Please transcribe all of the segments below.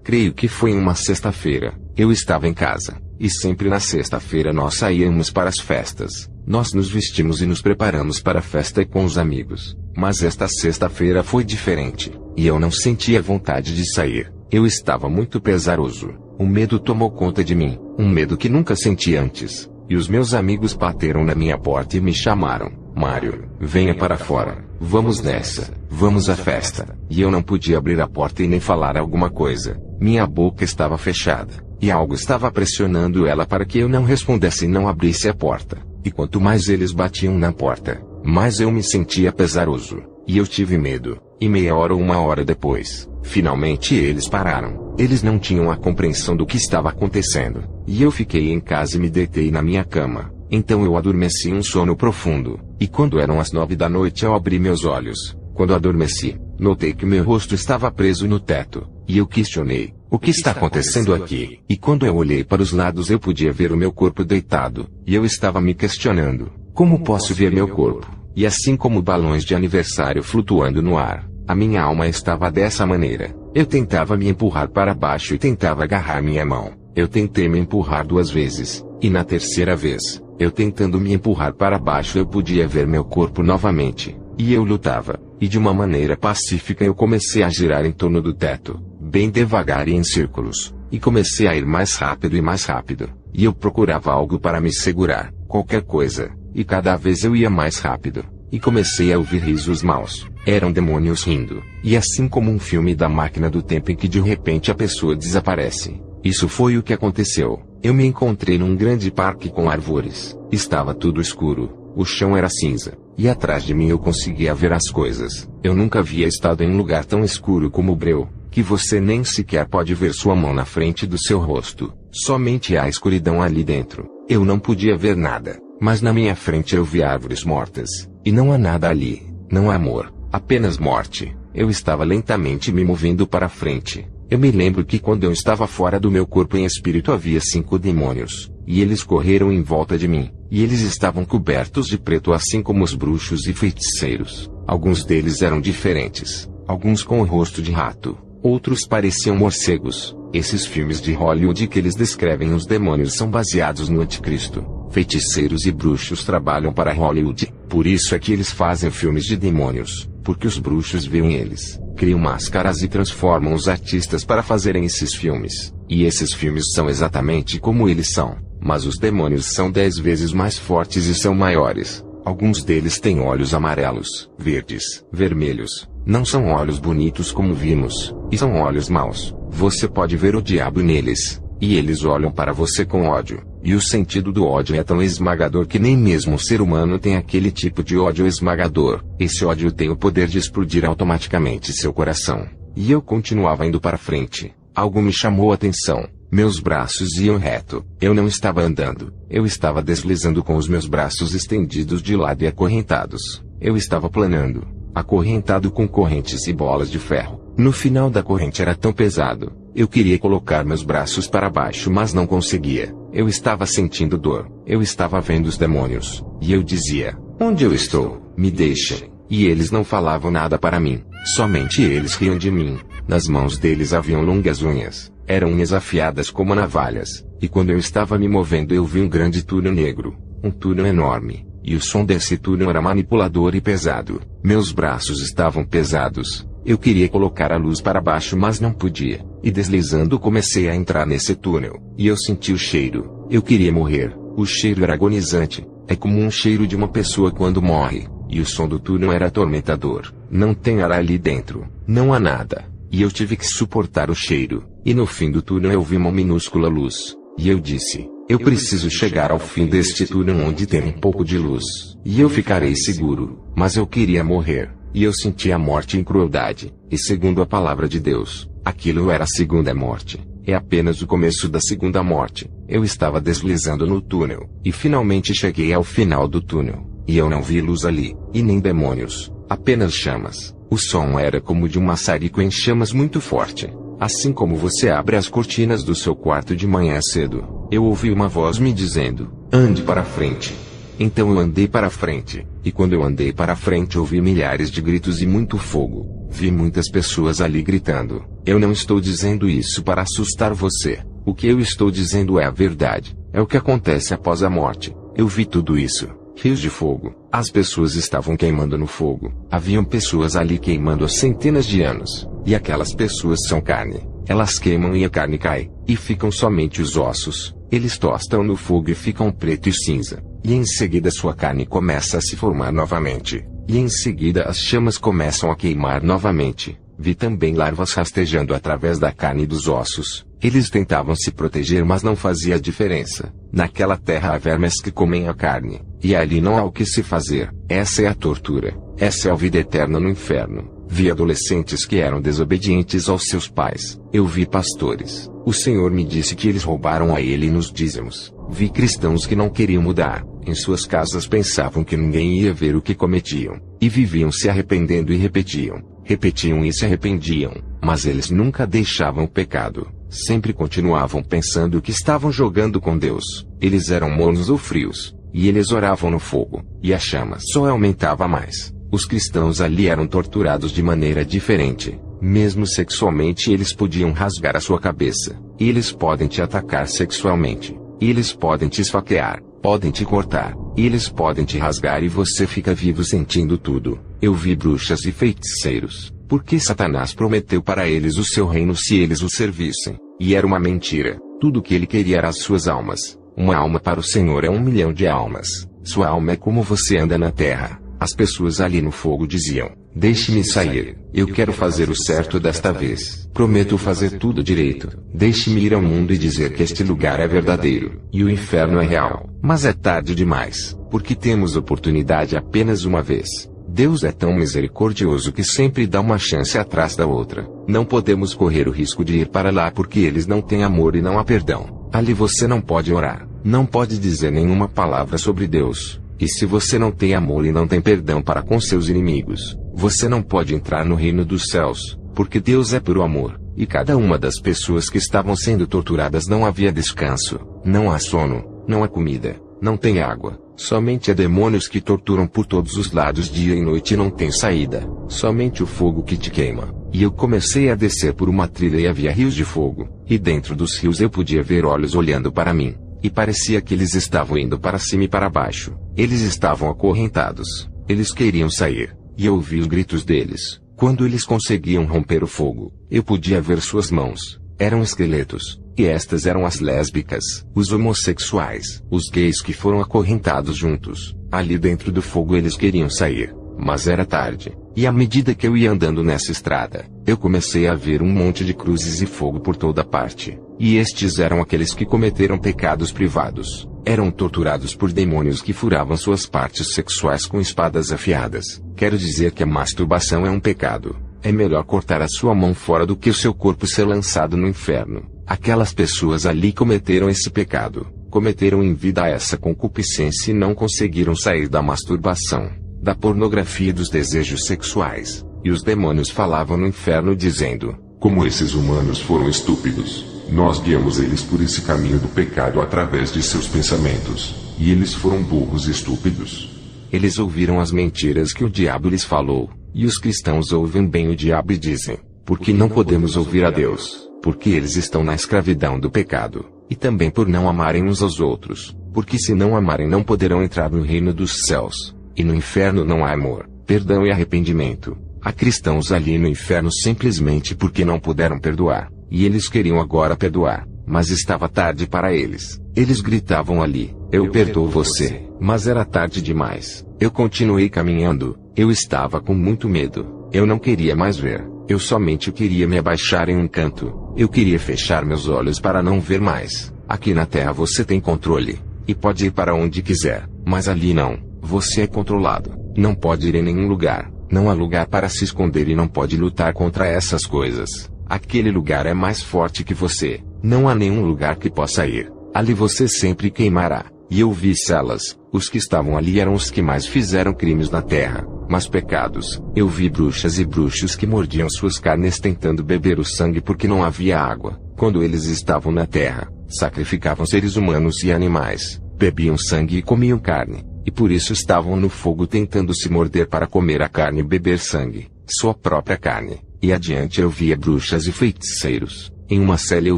Creio que foi em uma sexta-feira. Eu estava em casa, e sempre na sexta-feira nós saíamos para as festas. Nós nos vestimos e nos preparamos para a festa com os amigos. Mas esta sexta-feira foi diferente, e eu não sentia vontade de sair. Eu estava muito pesaroso. O medo tomou conta de mim, um medo que nunca senti antes. E os meus amigos bateram na minha porta e me chamaram. Mário, venha para fora. Vamos nessa. Vamos à festa. E eu não podia abrir a porta e nem falar alguma coisa. Minha boca estava fechada, e algo estava pressionando ela para que eu não respondesse e não abrisse a porta. E quanto mais eles batiam na porta, mais eu me sentia pesaroso. E eu tive medo. E meia hora ou uma hora depois, finalmente eles pararam. Eles não tinham a compreensão do que estava acontecendo. E eu fiquei em casa e me deitei na minha cama. Então eu adormeci um sono profundo. E quando eram as 9 da noite eu abri meus olhos. Quando adormeci, notei que meu rosto estava preso no teto. E eu questionei, o que está acontecendo aqui? E quando eu olhei para os lados eu podia ver o meu corpo deitado. E eu estava me questionando, como posso ver meu corpo? E assim como balões de aniversário flutuando no ar, a minha alma estava dessa maneira. Eu tentava me empurrar para baixo e tentava agarrar minha mão. Eu tentei me empurrar 2 vezes, e na terceira vez, eu tentando me empurrar para baixo eu podia ver meu corpo novamente. E eu lutava, e de uma maneira pacífica eu comecei a girar em torno do teto, bem devagar e em círculos, e comecei a ir mais rápido e mais rápido. E eu procurava algo para me segurar, qualquer coisa, e cada vez eu ia mais rápido. E comecei a ouvir risos maus. Eram demônios rindo. E assim como um filme da máquina do tempo em que de repente a pessoa desaparece. Isso foi o que aconteceu. Eu me encontrei num grande parque com árvores. Estava tudo escuro. O chão era cinza. E atrás de mim eu conseguia ver as coisas. Eu nunca havia estado em um lugar tão escuro como o breu, que você nem sequer pode ver sua mão na frente do seu rosto. Somente há escuridão ali dentro. Eu não podia ver nada. Mas na minha frente eu vi árvores mortas. E não há nada ali. Não há amor. Apenas morte. Eu estava lentamente me movendo para frente. Eu me lembro que quando eu estava fora do meu corpo em espírito havia 5 demônios. E eles correram em volta de mim. E eles estavam cobertos de preto assim como os bruxos e feiticeiros. Alguns deles eram diferentes. Alguns com o rosto de rato. Outros pareciam morcegos. Esses filmes de Hollywood que eles descrevem os demônios são baseados no anticristo. Feiticeiros e bruxos trabalham para Hollywood. Por isso é que eles fazem filmes de demônios. Porque os bruxos veem eles, criam máscaras e transformam os artistas para fazerem esses filmes. E esses filmes são exatamente como eles são. Mas os demônios são 10 vezes mais fortes e são maiores. Alguns deles têm olhos amarelos, verdes, vermelhos. Não são olhos bonitos como vimos. E são olhos maus. Você pode ver o diabo neles. E eles olham para você com ódio. E o sentido do ódio é tão esmagador que nem mesmo o ser humano tem aquele tipo de ódio esmagador. Esse ódio tem o poder de explodir automaticamente seu coração. E eu continuava indo para frente. Algo me chamou a atenção. Meus braços iam reto. Eu não estava andando. Eu estava deslizando com os meus braços estendidos de lado e acorrentados. Eu estava planando, acorrentado com correntes e bolas de ferro. No final da corrente era tão pesado. Eu queria colocar meus braços para baixo mas não conseguia. Eu estava sentindo dor. Eu estava vendo os demônios. E eu dizia, onde eu estou? Me deixem. E eles não falavam nada para mim. Somente eles riam de mim. Nas mãos deles haviam longas unhas. Eram unhas afiadas como navalhas. E quando eu estava me movendo eu vi um grande túnel negro. Um túnel enorme. E o som desse túnel era manipulador e pesado. Meus braços estavam pesados. Eu queria colocar a luz para baixo mas não podia. E deslizando comecei a entrar nesse túnel. E eu senti o cheiro. Eu queria morrer. O cheiro era agonizante. É como um cheiro de uma pessoa quando morre. E o som do túnel era atormentador. Não tem ar ali dentro. Não há nada. E eu tive que suportar o cheiro. E no fim do túnel eu vi uma minúscula luz. E eu disse, eu preciso chegar ao fim deste túnel onde tem um pouco de luz. E eu ficarei seguro. Mas eu queria morrer. E eu senti a morte em crueldade. E segundo a palavra de Deus, aquilo era a segunda morte. É apenas o começo da segunda morte. Eu estava deslizando no túnel. E finalmente cheguei ao final do túnel. E eu não vi luz ali. E nem demônios. Apenas chamas. O som era como de um maçarico em chamas muito forte. Assim como você abre as cortinas do seu quarto de manhã cedo. Eu ouvi uma voz me dizendo, ande para frente. Então eu andei para frente. E quando eu andei para frente ouvi milhares de gritos e muito fogo. Vi muitas pessoas ali gritando. Eu não estou dizendo isso para assustar você. O que eu estou dizendo é a verdade. É o que acontece após a morte. Eu vi tudo isso. Rios de fogo. As pessoas estavam queimando no fogo. Haviam pessoas ali queimando há centenas de anos. E aquelas pessoas são carne. Elas queimam e a carne cai. E ficam somente os ossos. Eles tostam no fogo e ficam preto e cinza. E em seguida sua carne começa a se formar novamente. E em seguida as chamas começam a queimar novamente. Vi também larvas rastejando através da carne e dos ossos. Eles tentavam se proteger, mas não fazia diferença. Naquela terra há vermes que comem a carne. E ali não há o que se fazer. Essa é a tortura. Essa é a vida eterna no inferno. Vi adolescentes que eram desobedientes aos seus pais. Eu vi pastores. O Senhor me disse que eles roubaram a ele nos dízimos. Vi cristãos que não queriam mudar. Em suas casas pensavam que ninguém ia ver o que cometiam. E viviam se arrependendo e repetiam. Repetiam e se arrependiam. Mas eles nunca deixavam o pecado. Sempre continuavam pensando que estavam jogando com Deus. Eles eram mornos ou frios. E eles oravam no fogo. E a chama só aumentava mais. Os cristãos ali eram torturados de maneira diferente. Mesmo sexualmente eles podiam rasgar a sua cabeça. Eles podem te atacar sexualmente. Eles podem te esfaquear. Podem te cortar. Eles podem te rasgar e você fica vivo sentindo tudo. Eu vi bruxas e feiticeiros. Porque Satanás prometeu para eles o seu reino se eles o servissem. E era uma mentira. Tudo o que ele queria era as suas almas. Uma alma para o Senhor é 1 milhão de almas. Sua alma é como você anda na terra. As pessoas ali no fogo diziam: deixe-me sair. Eu quero fazer o certo desta vez. Prometo fazer tudo direito. Deixe-me ir ao mundo e dizer que este lugar é verdadeiro. E o inferno é real. Mas é tarde demais. Porque temos oportunidade apenas uma vez. Deus é tão misericordioso que sempre dá uma chance atrás da outra. Não podemos correr o risco de ir para lá porque eles não têm amor e não há perdão. Ali você não pode orar. Não pode dizer nenhuma palavra sobre Deus. E se você não tem amor e não tem perdão para com seus inimigos, você não pode entrar no reino dos céus, porque Deus é puro amor. E cada uma das pessoas que estavam sendo torturadas não havia descanso, não há sono, não há comida, não tem água. Somente há demônios que torturam por todos os lados dia e noite e não tem saída. Somente o fogo que te queima. E eu comecei a descer por uma trilha e havia rios de fogo. E dentro dos rios eu podia ver olhos olhando para mim. E parecia que eles estavam indo para cima e para baixo. Eles estavam acorrentados. Eles queriam sair. E eu ouvi os gritos deles. Quando eles conseguiam romper o fogo, eu podia ver suas mãos. Eram esqueletos. E estas eram as lésbicas, os homossexuais, os gays que foram acorrentados juntos. Ali dentro do fogo eles queriam sair. Mas era tarde. E à medida que eu ia andando nessa estrada, eu comecei a ver um monte de cruzes e fogo por toda parte. E estes eram aqueles que cometeram pecados privados. Eram torturados por demônios que furavam suas partes sexuais com espadas afiadas. Quero dizer que a masturbação é um pecado. É melhor cortar a sua mão fora do que o seu corpo ser lançado no inferno. Aquelas pessoas ali cometeram esse pecado. Cometeram em vida essa concupiscência e não conseguiram sair da masturbação, da pornografia e dos desejos sexuais. E os demônios falavam no inferno dizendo: como esses humanos foram estúpidos. Nós guiamos eles por esse caminho do pecado através de seus pensamentos. E eles foram burros e estúpidos. Eles ouviram as mentiras que o diabo lhes falou. E os cristãos ouvem bem o diabo e dizem: por que não podemos ouvir a Deus? Porque eles estão na escravidão do pecado. E também por não amarem uns aos outros. Porque se não amarem não poderão entrar no reino dos céus. E no inferno não há amor, perdão e arrependimento. Há cristãos ali no inferno simplesmente porque não puderam perdoar. E eles queriam agora perdoar. Mas estava tarde para eles. Eles gritavam ali: eu perdoo você. Mas era tarde demais. Eu continuei caminhando. Eu estava com muito medo. Eu não queria mais ver. Eu somente queria me abaixar em um canto. Eu queria fechar meus olhos para não ver mais. Aqui na Terra você tem controle. E pode ir para onde quiser. Mas ali não. Você é controlado. Não pode ir em nenhum lugar. Não há lugar para se esconder e não pode lutar contra essas coisas. Aquele lugar é mais forte que você. Não há nenhum lugar que possa ir. Ali você sempre queimará. E eu vi celas. Os que estavam ali eram os que mais fizeram crimes na terra. Mas pecados. Eu vi bruxas e bruxos que mordiam suas carnes tentando beber o sangue porque não havia água. Quando eles estavam na terra, sacrificavam seres humanos e animais. Bebiam sangue e comiam carne. e por isso estavam no fogo tentando se morder para comer a carne e beber sangue, sua própria carne. E adiante eu via bruxas e feiticeiros. Em uma cela eu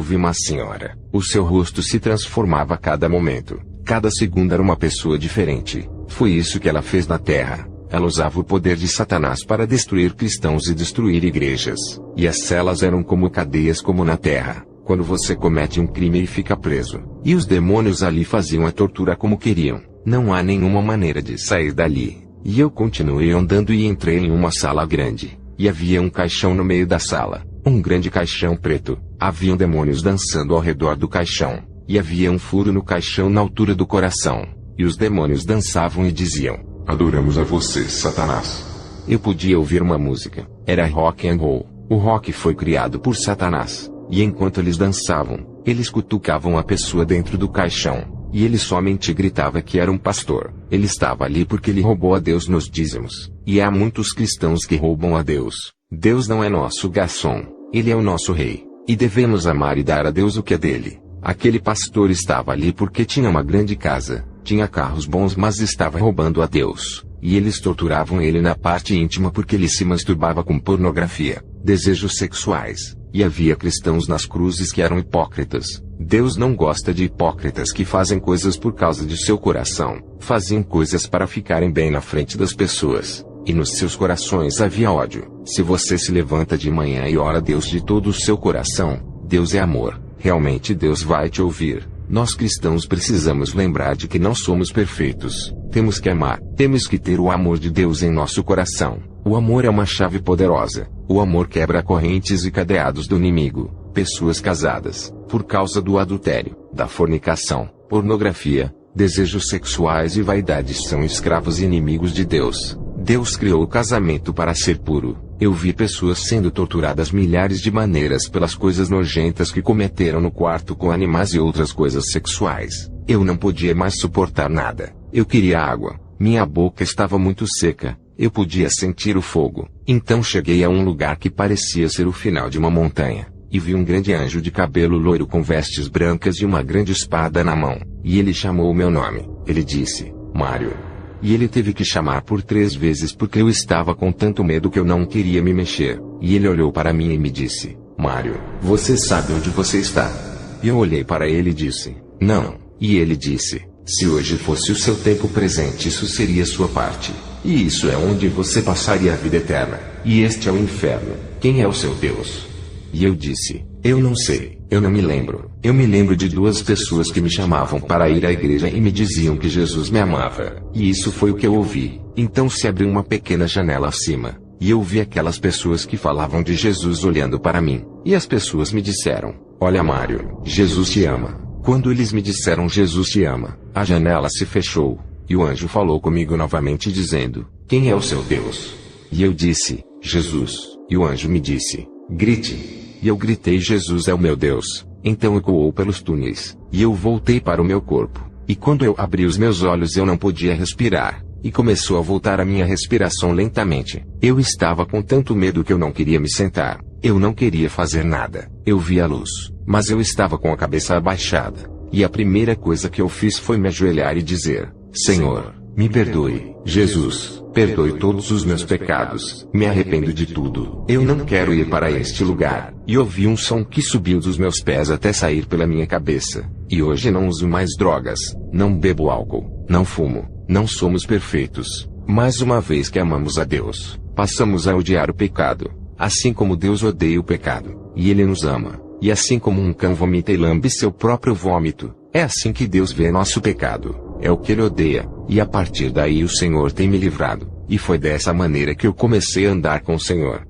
vi uma senhora. O seu rosto se transformava a cada momento. Cada segundo era uma pessoa diferente. Foi isso que ela fez na terra. Ela usava o poder de Satanás para destruir cristãos e destruir igrejas. E as celas eram como cadeias como na terra, quando você comete um crime e fica preso. E os demônios ali faziam a tortura como queriam. Não há nenhuma maneira de sair dali. E eu continuei andando e entrei em uma sala grande. E havia um caixão no meio da sala. Um grande caixão preto. Haviam demônios dançando ao redor do caixão. E havia um furo no caixão na altura do coração. E os demônios dançavam e diziam: Adoramos a você, Satanás. Eu podia ouvir uma música. Era rock and roll. O rock foi criado por Satanás. E enquanto eles dançavam, eles cutucavam a pessoa dentro do caixão. E ele somente gritava que era um pastor. Ele estava ali porque ele roubou a Deus nos dízimos. E há muitos cristãos que roubam a Deus. Deus não é nosso garçom. Ele é o nosso rei. E devemos amar e dar a Deus o que é dele. Aquele pastor estava ali porque tinha uma grande casa. Tinha carros bons, mas estava roubando a Deus. E eles torturavam ele na parte íntima porque ele se masturbava com pornografia, desejos sexuais. E havia cristãos nas cruzes que eram hipócritas. Deus não gosta de hipócritas que fazem coisas por causa de seu coração. Faziam coisas para ficarem bem na frente das pessoas. E nos seus corações havia ódio. Se você se levanta de manhã e ora a Deus de todo o seu coração, Deus é amor. Realmente Deus vai te ouvir. Nós cristãos precisamos lembrar de que não somos perfeitos. Temos que amar. Temos que ter o amor de Deus em nosso coração. O amor é uma chave poderosa. O amor quebra correntes e cadeados do inimigo. Pessoas casadas, por causa do adultério, da fornicação, pornografia, desejos sexuais e vaidades são escravos e inimigos de Deus. Deus criou o casamento para ser puro. Eu vi pessoas sendo torturadas milhares de maneiras pelas coisas nojentas que cometeram no quarto com animais e outras coisas sexuais. Eu não podia mais suportar nada. Eu queria água. Minha boca estava muito seca. Eu podia sentir o fogo. Então cheguei a um lugar que parecia ser o final de uma montanha. E vi um grande anjo de cabelo loiro com vestes brancas e uma grande espada na mão. E ele chamou o meu nome. Ele disse: Mário. E ele teve que chamar por 3 vezes porque eu estava com tanto medo que eu não queria me mexer. E ele olhou para mim e me disse: Mário, você sabe onde você está? E eu olhei para ele e disse: Não. E ele disse: Se hoje fosse o seu tempo presente, isso seria sua parte. E isso é onde você passaria a vida eterna. E este é o inferno. Quem é o seu Deus? E eu disse: Eu não sei. Eu não me lembro. Eu me lembro de 2 pessoas que me chamavam para ir à igreja e me diziam que Jesus me amava. E isso foi o que eu ouvi. Então se abriu uma pequena janela acima. E eu vi aquelas pessoas que falavam de Jesus olhando para mim. E as pessoas me disseram: Olha, Mário, Jesus te ama. Quando eles me disseram Jesus te ama, a janela se fechou. E o anjo falou comigo novamente dizendo: Quem é o seu Deus? E eu disse: Jesus. E o anjo me disse: Grite. E eu gritei: Jesus é o meu Deus. Então ecoou pelos túneis. E eu voltei para o meu corpo. E quando eu abri os meus olhos eu não podia respirar. E começou a voltar a minha respiração lentamente. Eu estava com tanto medo que eu não queria me sentar. Eu não queria fazer nada. Eu vi a luz. Mas eu estava com a cabeça abaixada. E a primeira coisa que eu fiz foi me ajoelhar e dizer: Senhor, me perdoe. Jesus, perdoe todos os meus pecados. Me arrependo de tudo. Eu não quero ir para este lugar. E ouvi um som que subiu dos meus pés até sair pela minha cabeça. E hoje não uso mais drogas. Não bebo álcool. Não fumo. Não somos perfeitos. Mais uma vez que amamos a Deus, passamos a odiar o pecado. Assim como Deus odeia o pecado. E Ele nos ama. E assim como um cão vomita e lambe seu próprio vômito, é assim que Deus vê nosso pecado. É o que Ele odeia. E a partir daí o Senhor tem me livrado. E foi dessa maneira que eu comecei a andar com o Senhor.